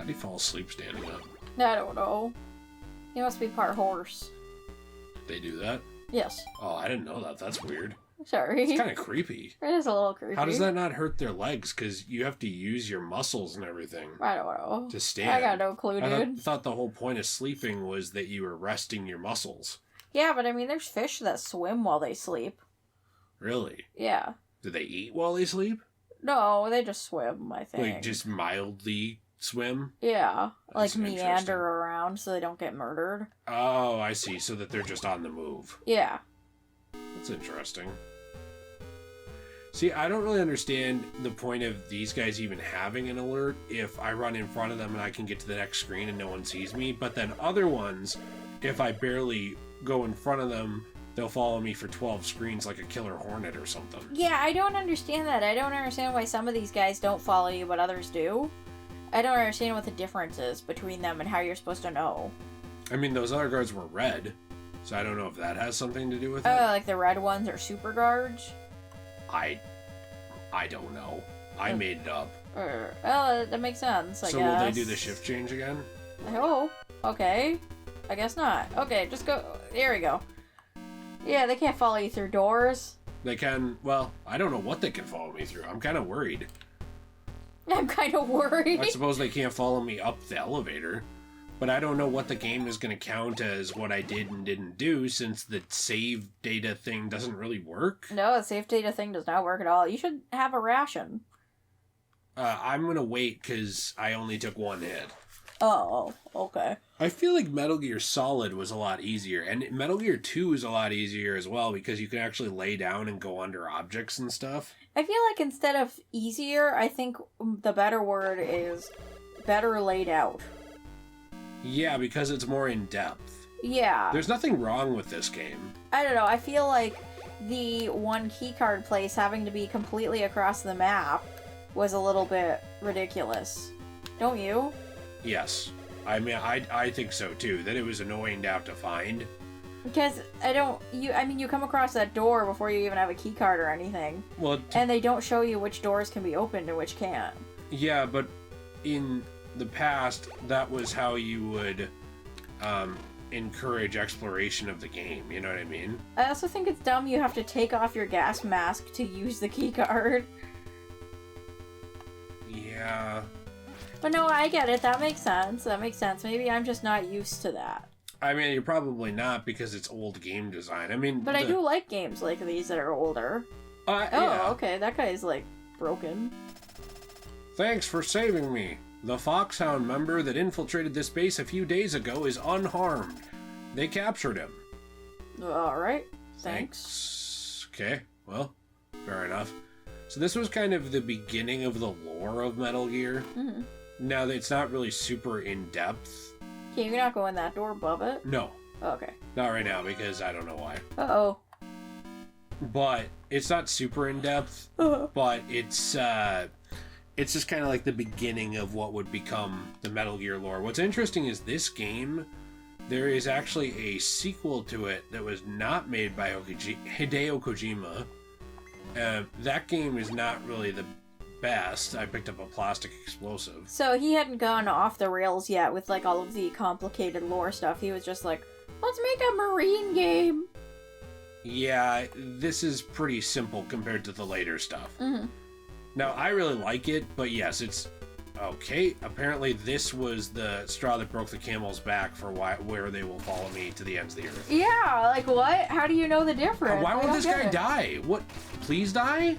How do you fall asleep standing up? I don't know. He must be part horse. They do that? Yes. Oh, I didn't know that. That's weird. Sorry. It's kind of creepy. It is a little creepy. How does that not hurt their legs? Because you have to use your muscles and everything. I don't know. To stand. I got no clue, dude. I thought the whole point of sleeping was that you were resting your muscles. Yeah, but I mean, there's fish that swim while they sleep. Really? Yeah. Do they eat while they sleep? No, they just swim, I think. Like, just mildly swim? Yeah. That's like, meander around so they don't get murdered. Oh, I see. So that they're just on the move. Yeah. That's interesting. See, I don't really understand the point of these guys even having an alert if I run in front of them and I can get to the next screen and no one sees me. But then other ones, if I barely go in front of them, they'll follow me for 12 screens like a killer hornet or something. Yeah, I don't understand that. I don't understand why some of these guys don't follow you but others do. I don't understand what the difference is between them and how you're supposed to know. I mean, those other guards were red, so I don't know if that has something to do with it. Oh, like the red ones are super guards? I don't know. I made it up. Well, that makes sense, I guess. So will they do the shift change again? Oh, okay. I guess not. Okay, just go. There we go. Yeah, they can't follow you through doors. They can, well, I don't know what they can follow me through. I'm kind of worried. I'm kind of worried. I suppose they can't follow me up the elevator. But I don't know what the game is going to count as what I did and didn't do, since the save data thing doesn't really work. No, the save data thing does not work at all. You should have a ration. I'm going to wait, because I only took one hit. Oh, okay. I feel like Metal Gear Solid was a lot easier, and Metal Gear 2 is a lot easier as well, because you can actually lay down and go under objects and stuff. I feel like instead of easier, I think the better word is better laid out. Yeah, because it's more in-depth. Yeah. There's nothing wrong with this game. I don't know, I feel like the one keycard place having to be completely across the map was a little bit ridiculous. Don't you? Yes. I mean, I think so too, that it was annoying to have to find. Because you come across that door before you even have a keycard or anything. Well, and they don't show you which doors can be opened and which can't. Yeah, but in the past, that was how you would encourage exploration of the game, you know what I mean? I also think it's dumb you have to take off your gas mask to use the keycard. Yeah. But no, I get it. That makes sense. Maybe I'm just not used to that. I mean, you're probably not, because it's old game design. I mean... But I do like games like these that are older. Yeah. Okay. That guy's, like, broken. Thanks for saving me. The Foxhound member that infiltrated this base a few days ago is unharmed. They captured him. Alright. Thanks. Okay, well, fair enough. So this was kind of the beginning of the lore of Metal Gear. Mm-hmm. Now, it's not really super in-depth. Can you not go in that door above it? No. Okay. Not right now, because I don't know why. Uh-oh. But it's not super in-depth, but it's just kind of like the beginning of what would become the Metal Gear lore. What's interesting is this game, there is actually a sequel to it that was not made by Hideo Kojima. That game is not really the best. I picked up a plastic explosive. So he hadn't gone off the rails yet with like all of the complicated lore stuff. He was just like, let's make a marine game. Yeah, this is pretty simple compared to the later stuff. Mm-hmm. Now, I really like it, but yes, it's... Okay, apparently this was the straw that broke the camel's back for where they will follow me to the ends of the earth. Yeah, like what? How do you know the difference? Why won't this guy die? What? Please die?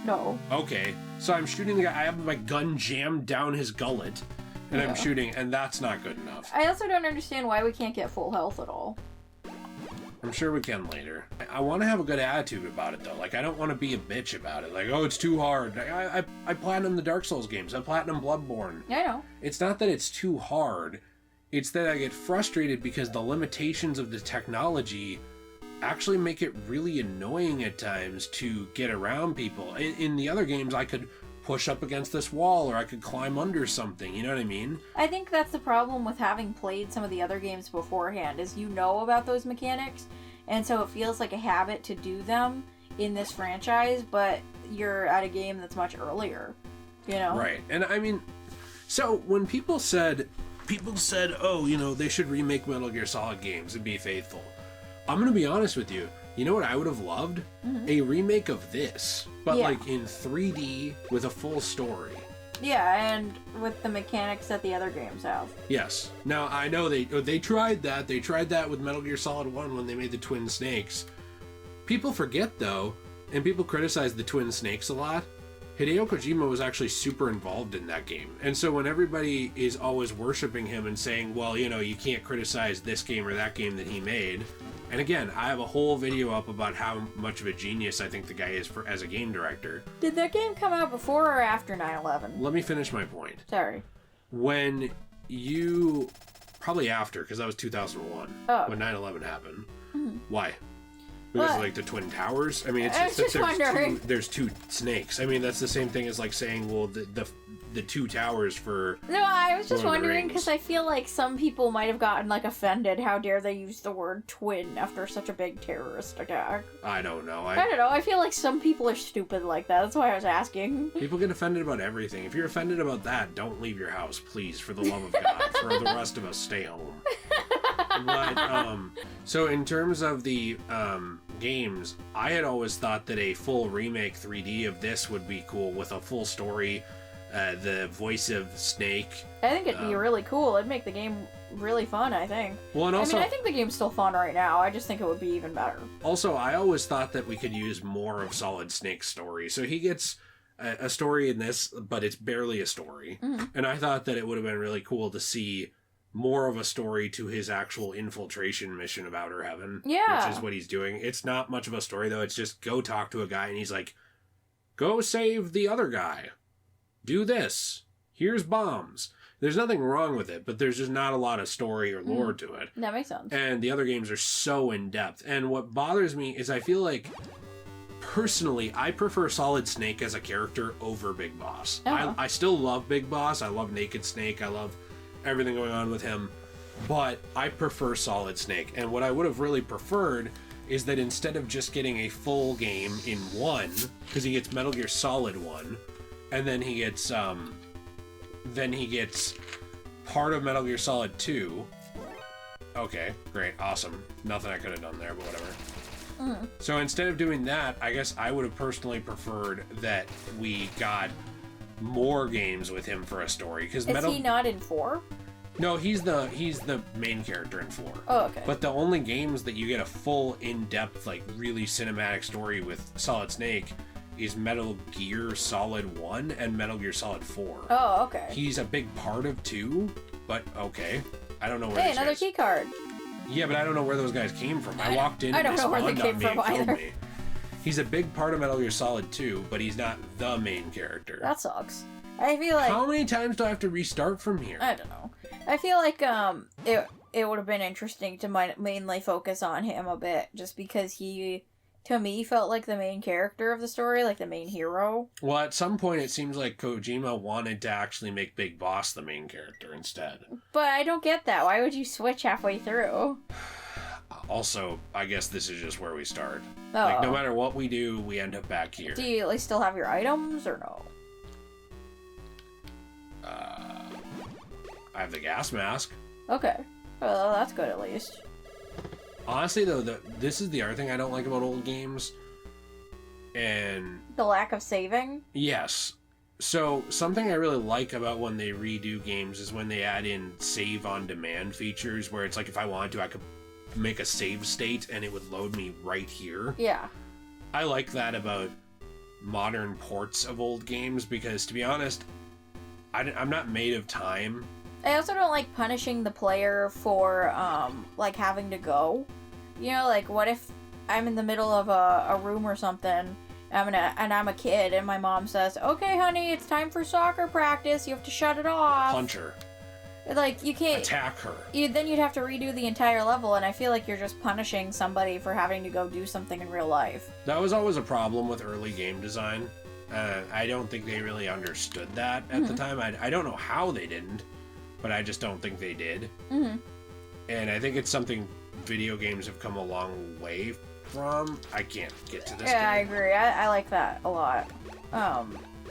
No. Okay, so I'm shooting the guy. I have my gun jammed down his gullet, and I'm shooting, and that's not good enough. I also don't understand why we can't get full health at all. I'm sure we can later. I want to have a good attitude about it, though. Like, I don't want to be a bitch about it. Like, oh, it's too hard. I platinum the Dark Souls games. I platinum Bloodborne. I know. It's not that it's too hard. It's that I get frustrated because the limitations of the technology actually make it really annoying at times to get around people. In the other games, I could push up against this wall or I could climb under something, you know what I mean? I think that's the problem with having played some of the other games beforehand, is you know about those mechanics, and so it feels like a habit to do them in this franchise, but you're at a game that's much earlier, you know? Right, and I mean, So when people said, oh, you know, they should remake Metal Gear Solid games and be faithful. I'm going to be honest with you. You know what I would have loved? A remake of this, but like in 3D with a full story. Yeah, and with the mechanics that the other games have. Yes. Now, I know they tried that. They tried that with Metal Gear Solid 1 when they made the Twin Snakes. People forget, though, and people criticize the Twin Snakes a lot. Hideo Kojima was actually super involved in that game. And so when everybody is always worshiping him and saying, well, you know, you can't criticize this game or that game that he made. And again, I have a whole video up about how much of a genius I think the guy is as a game director. Did that game come out before or after 9/11? Let me finish my point. Sorry. When you... Probably after, because that was 2001. When 9/11 happened. Why? Because like the Twin Towers? I mean, there's two snakes. I mean, that's the same thing as like saying, well, the two towers for... No, I was just wondering because I feel like some people might have gotten like offended. How dare they use the word twin after such a big terrorist attack? I don't know. I don't know. I feel like some people are stupid like that. That's why I was asking. People get offended about everything. If you're offended about that, don't leave your house, please, for the love of God. For the rest of us, stay home. But, so in terms of the games, I had always thought that a full remake 3D of this would be cool with a full story. The voice of Snake. I think it'd be really cool. It'd make the game really fun, I think. Well, and also, I think the game's still fun right now. I just think it would be even better. Also, I always thought that we could use more of Solid Snake's story. So he gets a story in this, but it's barely a story. And I thought that it would have been really cool to see more of a story to his actual infiltration mission of Outer Heaven. Yeah. Which is what he's doing. It's not much of a story, though. It's just go talk to a guy, and he's like, go save the other guy. Do this. Here's bombs. There's nothing wrong with it, but there's just not a lot of story or lore to it. That makes sense. And the other games are so in-depth. And what bothers me is I feel like, personally, I prefer Solid Snake as a character over Big Boss. I still love Big Boss. I love Naked Snake. I love everything going on with him. But I prefer Solid Snake. And what I would have really preferred is that instead of just getting a full game in one, because he gets Metal Gear Solid 1, and then he gets part of Metal Gear Solid 2. Okay, great, awesome. Nothing I could have done there, but whatever. So instead of doing that, I guess I would have personally preferred that we got more games with him for a story. Is he not in 4? No, he's the main character in 4. Oh, okay. But the only games that you get a full, in-depth, like really cinematic story with Solid Snake is Metal Gear Solid 1 and Metal Gear Solid 4. Oh, okay. He's a big part of 2, but okay. I don't know where Hey, another key card. Yeah, but I don't know where those guys came from. I walked in I and don't they know where they spawned came on me from and killed either. me. He's a big part of Metal Gear Solid 2, but he's not the main character. That sucks. I feel like... How many times do I have to restart from here? I don't know. I feel like it would have been interesting to mainly focus on him a bit, just because he, to me, felt like the main character of the story, like the main hero. Well, at some point it seems like Kojima wanted to actually make Big Boss the main character instead. But I don't get that. Why would you switch halfway through? Also, I guess this is just where we start. Oh. Like, no matter what we do, we end up back here. Do you still have your items, or no? I have the gas mask. Okay. Well, that's good at least. Honestly, though, this is the other thing I don't like about old games. And... The lack of saving? Yes. So, something I really like about when they redo games is when they add in save-on-demand features, where it's like if I wanted to, I could make a save state and it would load me right here. Yeah. I like that about modern ports of old games because, to be honest, I'm not made of time. I also don't like punishing the player for, like, having to go. You know, like, what if I'm in the middle of a room or something, and I'm a kid, and my mom says, okay, honey, it's time for soccer practice, you have to shut it off. Punch her. Like, you can't... Attack her. Then you'd have to redo the entire level, and I feel like you're just punishing somebody for having to go do something in real life. That was always a problem with early game design. I don't think they really understood that at the time. I don't know how they didn't, but I just don't think they did. And I think it's something video games have come a long way from. I can't get to this game. I agree. I like that a lot.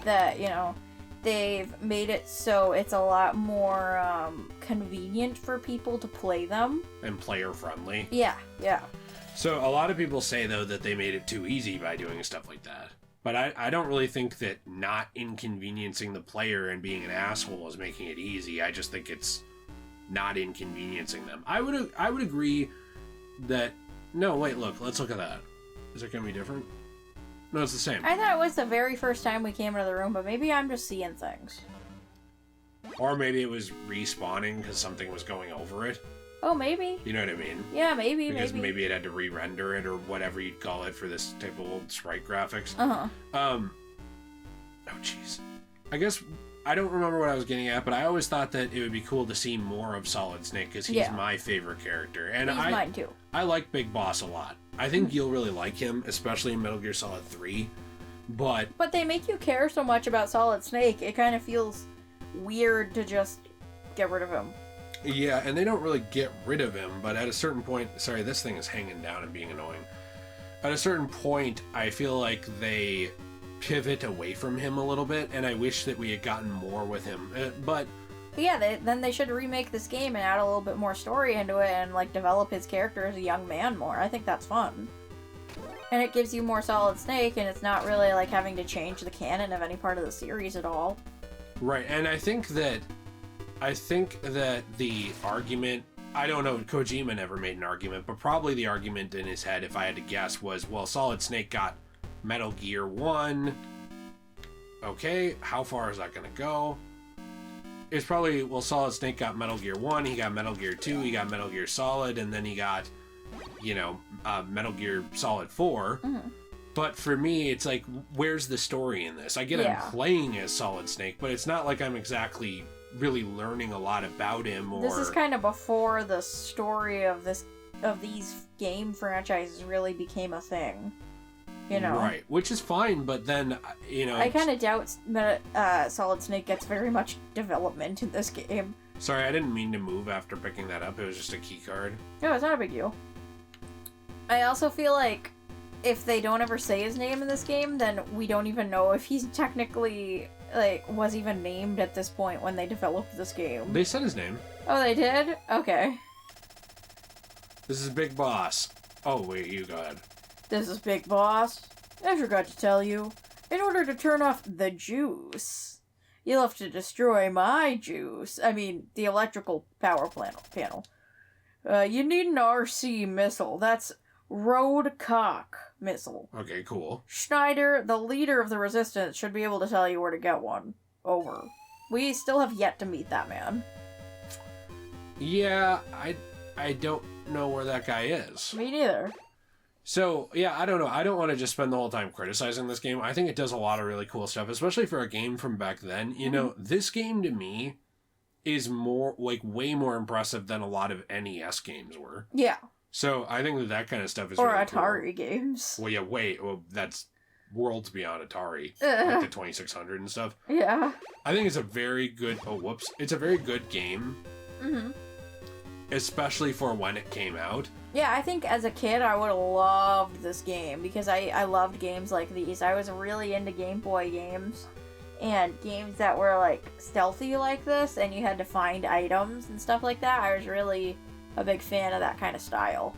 That, you know, they've made it so it's a lot more convenient for people to play them. And player friendly. Yeah. So a lot of people say, though, that they made it too easy by doing stuff like that. But I don't really think that not inconveniencing the player and being an asshole is making it easy. I just think it's not inconveniencing them. I would agree that... No, wait, look. Let's look at that. Is it going to be different? No, it's the same. I thought it was the very first time we came into the room, but maybe I'm just seeing things. Or maybe it was respawning because something was going over it. Oh, maybe. You know what I mean? Yeah, maybe. Because maybe it had to re-render it or whatever you'd call it for this type of old sprite graphics. Uh-huh. Oh, jeez. I guess I don't remember what I was getting at, but I always thought that it would be cool to see more of Solid Snake because he's my favorite character. And he's mine too. I like Big Boss a lot. I think you'll really like him, especially in Metal Gear Solid 3. But they make you care so much about Solid Snake, it kind of feels weird to just get rid of him. Yeah, and they don't really get rid of him, but at a certain point... Sorry, this thing is hanging down and being annoying. At a certain point, I feel like they pivot away from him a little bit, and I wish that we had gotten more with him. But yeah, then they should remake this game and add a little bit more story into it and, like, develop his character as a young man more. I think that's fun. And it gives you more Solid Snake, and it's not really, like, having to change the canon of any part of the series at all. Right, and I think that the argument, I don't know, Kojima never made an argument, but probably the argument in his head, if I had to guess, was, well, Solid Snake got Metal Gear 1. Okay, how far is that going to go? It's probably, well, Solid Snake got Metal Gear 1, he got Metal Gear 2, he got Metal Gear Solid, and then he got, Metal Gear Solid 4. Mm-hmm. But for me, it's like, where's the story in this? I get I'm playing as Solid Snake, but it's not like I'm exactly really learning a lot about him. Or... This is kind of before the story of these game franchises really became a thing. Right, which is fine, but then, I kind of doubt Solid Snake gets very much development in this game. Sorry, I didn't mean to move after picking that up. It was just a key card. No, it's not a big deal. I also feel like if they don't ever say his name in this game, then we don't even know if he's technically, was even named at this point when they developed this game. They said his name. Oh, they did? Okay. This is Big Boss. Oh, wait, you go ahead. This is Big Boss. I forgot to tell you. In order to turn off the juice, you'll have to destroy my juice. I mean, the electrical power panel. You need an RC missile. That's Road Cock missile. Okay, cool. Schneider, the leader of the Resistance, should be able to tell you where to get one. Over. We still have yet to meet that man. Yeah, I don't know where that guy is. Me neither. So, yeah, I don't know. I don't want to just spend the whole time criticizing this game. I think it does a lot of really cool stuff, especially for a game from back then. This game to me is more, way more impressive than a lot of NES games were. Yeah. So, I think that kind of stuff is or really Atari cool. games. Well, yeah, that's worlds beyond Atari. Like the 2600 and stuff. Yeah. I think it's a very good, it's a very good game. Mm-hmm. Especially for when it came out. Yeah, I think as a kid I would have loved this game because I loved games like these. I was really into Game Boy games and games that were stealthy like this and you had to find items and stuff like that. I was really a big fan of that kind of style.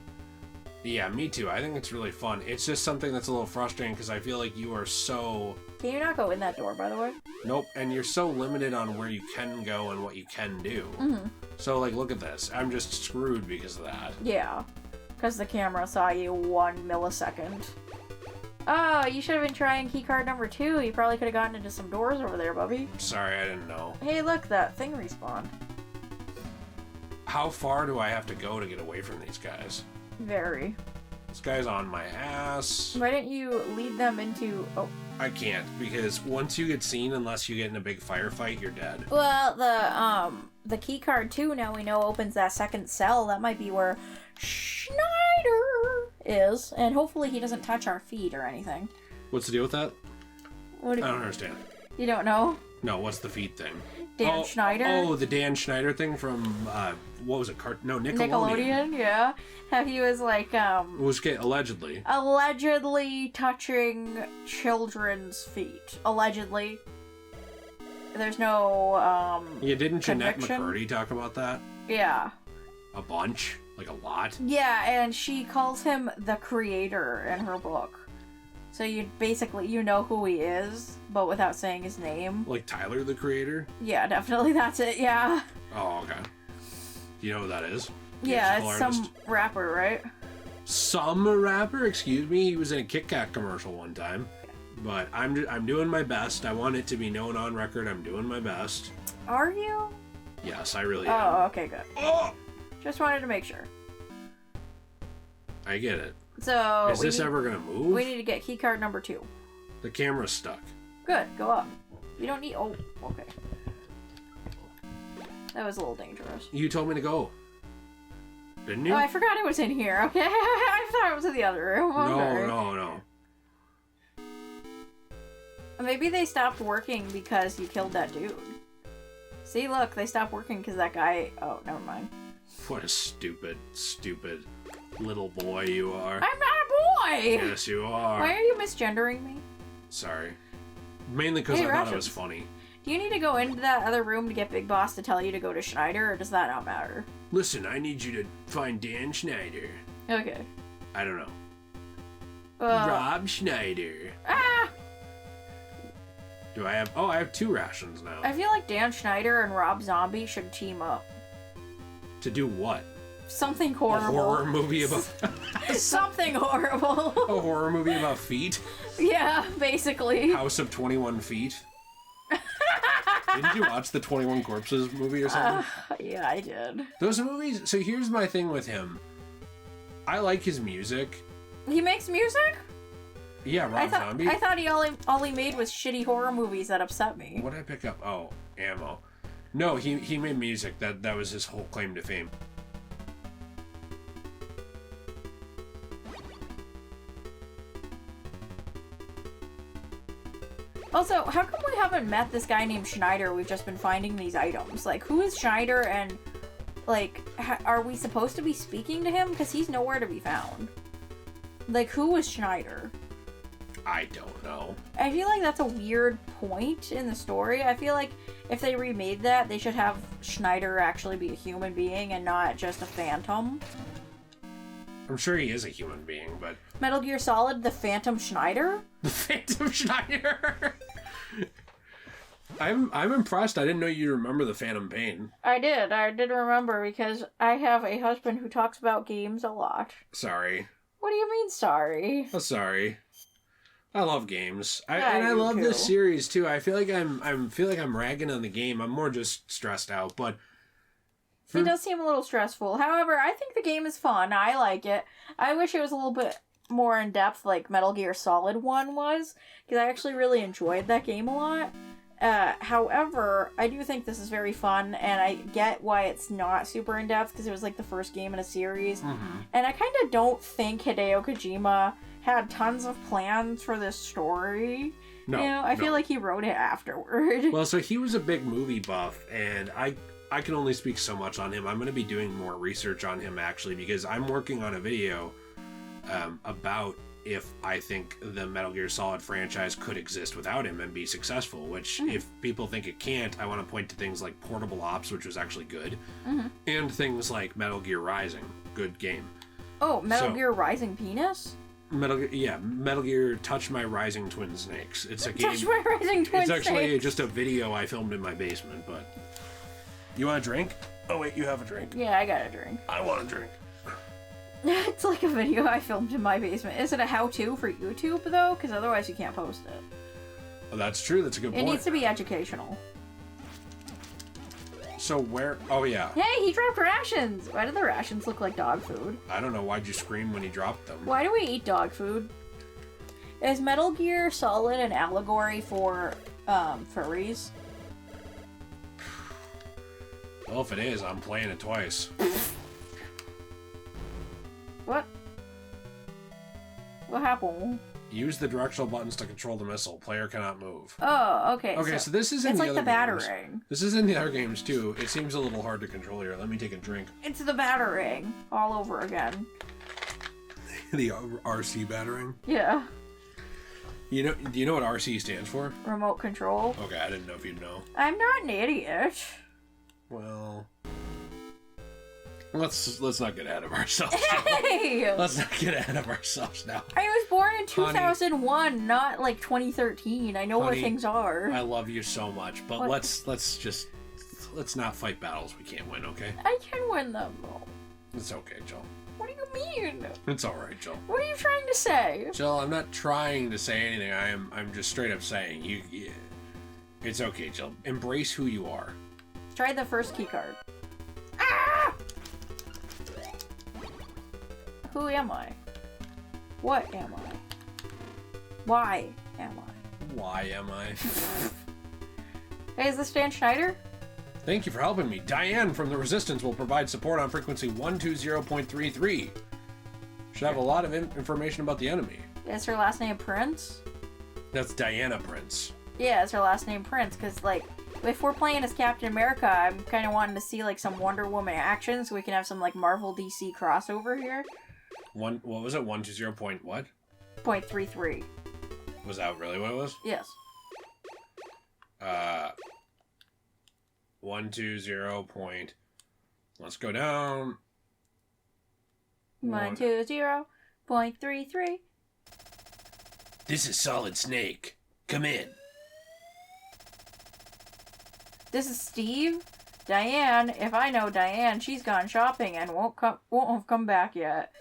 Yeah, me too. I think it's really fun. It's just something that's a little frustrating because I feel like you are so... Can you not go in that door, by the way? Nope, and you're so limited on where you can go and what you can do. Mm-hmm. So, look at this. I'm just screwed because of that. Yeah, because the camera saw you 1 millisecond. Oh, you should have been trying keycard number 2. You probably could have gotten into some doors over there, Bubby. Sorry, I didn't know. Hey, look, that thing respawned. How far do I have to go to get away from these guys? Very. This guy's on my ass. Why didn't you lead them into... Oh. I can't, because once you get seen, unless you get in a big firefight, you're dead. Well, the keycard 2 now we know opens that second cell. That might be where Schneider is, and hopefully he doesn't touch our feet or anything. What's the deal with that? I don't understand. You don't know? No, what's the feet thing? Dan Schneider? Oh, the Dan Schneider thing from, what was it? Nickelodeon. Nickelodeon, yeah. He was allegedly. Allegedly touching children's feet. Allegedly. there's no, Yeah, didn't Jeanette conviction. McCurdy talk about that? Yeah. A bunch? Like a lot? Yeah, and she calls him the creator in her book. So you basically, you know who he is, but without saying his name. Like Tyler, the Creator? Yeah, definitely that's it, yeah. Oh, okay. Do you know who that is? Yeah, it's Musical some artist? rapper, right? Some rapper? Excuse me? He was in a Kit Kat commercial one time. But I'm doing my best. I want it to be known on record. I'm doing my best. Are you? Yes, I really am. Oh, okay, good. Oh! Just wanted to make sure. I get it. So, Is this ever gonna move? we need to get keycard number 2. The camera's stuck. Good, go up. You don't need... Oh, okay. That was a little dangerous. You told me to go. Didn't you? Oh, I forgot it was in here, okay? I thought it was in the other room. Okay. No. Maybe they stopped working because you killed that dude. See, look, they stopped working because that guy... Oh, never mind. What a stupid little boy you are. I'm not a boy! Yes, you are. Why are you misgendering me? Sorry. Mainly because Hey, I thought it Russians. was funny. Do you need to go into that other room to get Big Boss to tell you to go to Schneider, or does that not matter? Listen, I need you to find Dan Schneider. Okay. I don't know. Uh, Rob Schneider. Ah! Do I have... Oh, I have 2 rations now. I feel like Dan Schneider and Rob Zombie should team up. To do what? Something A horrible. horror movie about... Something horrible. A horror movie about feet? Yeah, basically. House of 21 Feet? Didn't you watch the 21 Corpses movie or something? Yeah, I did. Those movies... So here's my thing with him. I like his music. He makes music? Yeah, Rob Zombie. I thought all he made was shitty horror movies that upset me. What did I pick up? Oh, ammo. No, he made music. That was his whole claim to fame. Also, how come we haven't met this guy named Schneider? We've just been finding these items. Like, who is Schneider, and, like, are we supposed to be speaking to him? Because he's nowhere to be found. Like, who is Schneider? I don't know. I feel like that's a weird point in the story. I feel like if they remade that, they should have Schneider actually be a human being and not just a phantom. I'm sure he is a human being, but... Metal Gear Solid, the Phantom Schneider? The Phantom Schneider! I'm impressed. I didn't know you remember the Phantom Pain. I did remember because I have a husband who talks about games a lot. Sorry. What do you mean, sorry? Oh, sorry. I love games. I do love too. this series too. I feel like I'm ragging on the game. I'm more just stressed out, but It does seem a little stressful. However, I think the game is fun. I like it. I wish it was a little bit more in depth like Metal Gear Solid 1 was, because I actually really enjoyed that game a lot. However, I do think this is very fun, and I get why it's not super in depth, because it was like the first game in a series. Mm-hmm. And I kind of don't think Hideo Kojima had tons of plans for this story. No, You know, I feel like he wrote it afterward. Well, so he was a big movie buff, and I can only speak so much on him. I'm going to be doing more research on him, actually, because I'm working on a video about if I think the Metal Gear Solid franchise could exist without him and be successful, which if people think it can't, I want to point to things like Portable Ops, which was actually good, and things like Metal Gear Rising, good game. Oh, Metal Gear Rising Penis? Metal Gear Touch My Rising Twin Snakes. It's a game. Touch My Rising Twin It's actually Snakes. just a video I filmed in my basement, but... You want a drink? Oh wait, you have a drink. Yeah, I got a drink. I want a drink. It's like a video I filmed in my basement. Is it a how-to for YouTube, though? Because otherwise you can't post it. Oh, that's true. That's a good It point. needs to be educational. So where... Oh, yeah. Hey, he dropped rations! Why do the rations look like dog food? I don't know. Why'd you scream when he dropped them? Why do we eat dog food? Is Metal Gear Solid an allegory for, furries? Well, if it is, I'm playing it twice. What? What happened? Use the directional buttons to control the missile. Player cannot move. Oh, okay. Okay, so this is in it's the like other the games. batarang. This is in the other games, too. It seems a little hard to control here. Let me take a drink. It's the batarang all over again. The RC battering? Yeah. Do you know what RC stands for? Remote control. Okay, I didn't know if you'd know. I'm not an idiot. Well, let's not get ahead of ourselves. Hey! Let's not get ahead of ourselves now. I was born in 2001, not like 2013. I know where things are. I love you so much, but let's not fight battles we can't win, okay? I can win them, though. It's okay, Jill. What do you mean? It's all right, Jill. What are you trying to say? Jill, I'm not trying to say anything. I'm just straight up saying you. It's okay, Jill. Embrace who you are. Try the first key card. Ah! Who am I? What am I? Why am I? Why am I? Hey, is this Dan Schneider? Thank you for helping me. Diane from the Resistance will provide support on frequency 120.33. Should have a lot of information about the enemy. Is her last name Prince? That's Diana Prince. Yeah, it's her last name Prince, because, like, if we're playing as Captain America, I'm kind of wanting to see, like, some Wonder Woman action, so we can have some, like, Marvel DC crossover here. What was it? 120 point what? 0.33. Was that really what it was? Yes. 120 point. Let's go down. 120.33. This is Solid Snake. Come in. This is Steve. Diane. If I know Diane, she's gone shopping and won't have come back yet.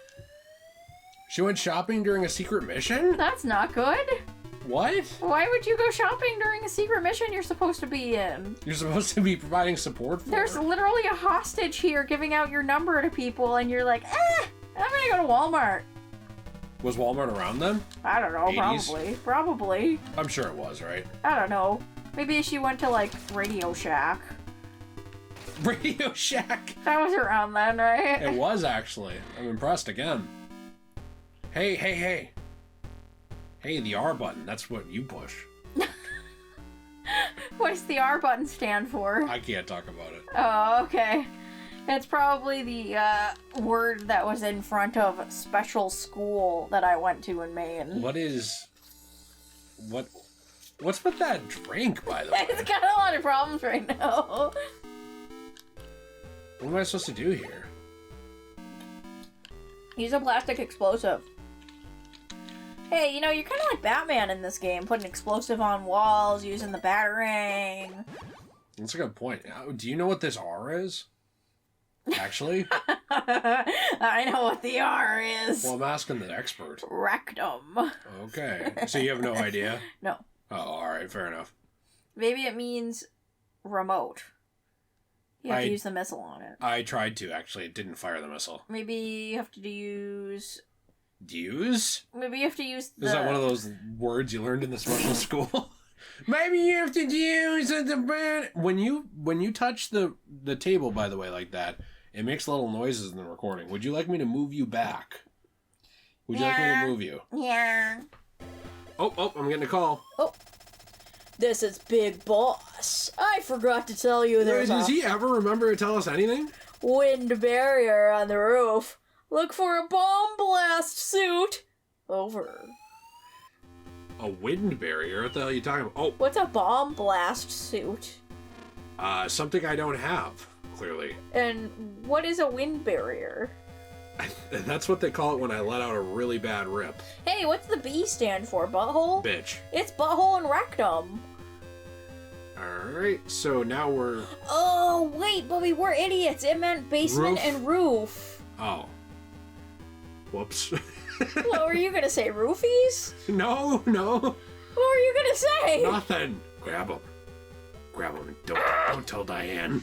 She went shopping during a secret mission? That's not good. What? Why would you go shopping during a secret mission you're supposed to be in? You're supposed to be providing support for There's literally a hostage here giving out your number to people, and you're like, I'm gonna go to Walmart. Was Walmart around then? I don't know, 80s? Probably. I'm sure it was, right? I don't know. Maybe she went to, like, Radio Shack. Radio Shack? That was around then, right? It was, actually. I'm impressed again. Hey. Hey, the R button. That's what you push. What does the R button stand for? I can't talk about it. Oh, okay. It's probably the word that was in front of special school that I went to in Maine. What's with that drink, by the way? It's got a lot of problems right now. What am I supposed to do here? Use a plastic explosive. Hey, you're kind of like Batman in this game, putting explosive on walls, using the batarang. That's a good point. Do you know what this R is? Actually? I know what the R is. Well, I'm asking the expert. Rectum. Okay. So you have no idea? No. Oh, alright, fair enough. Maybe it means remote. You have to use the missile on it. I tried to, actually. It didn't fire the missile. Maybe you have to use... Use? Maybe you have to use the... Is that one of those words you learned in the special school? Maybe you have to use the... When you touch the table, by the way, like that, it makes little noises in the recording. Would you like me to move you back? Would you like me to move you? Yeah. Oh, I'm getting a call. Oh. This is Big Boss. I forgot to tell you there's Does he ever remember to tell us anything? wind barrier on the roof. Look for a bomb blast suit. Over. A wind barrier? What the hell are you talking about? Oh. What's a bomb blast suit? Something I don't have, clearly. And what is a wind barrier? That's what they call it when I let out a really bad rip. Hey, what's the B stand for? Butthole? Bitch. It's butthole and rectum. Alright, so now we're... Oh, wait, Bubby, we're idiots. It meant basement and roof. Oh. Whoops. What were you gonna say, roofies? No. What were you gonna say? Nothing. Grab him. And don't tell Diane.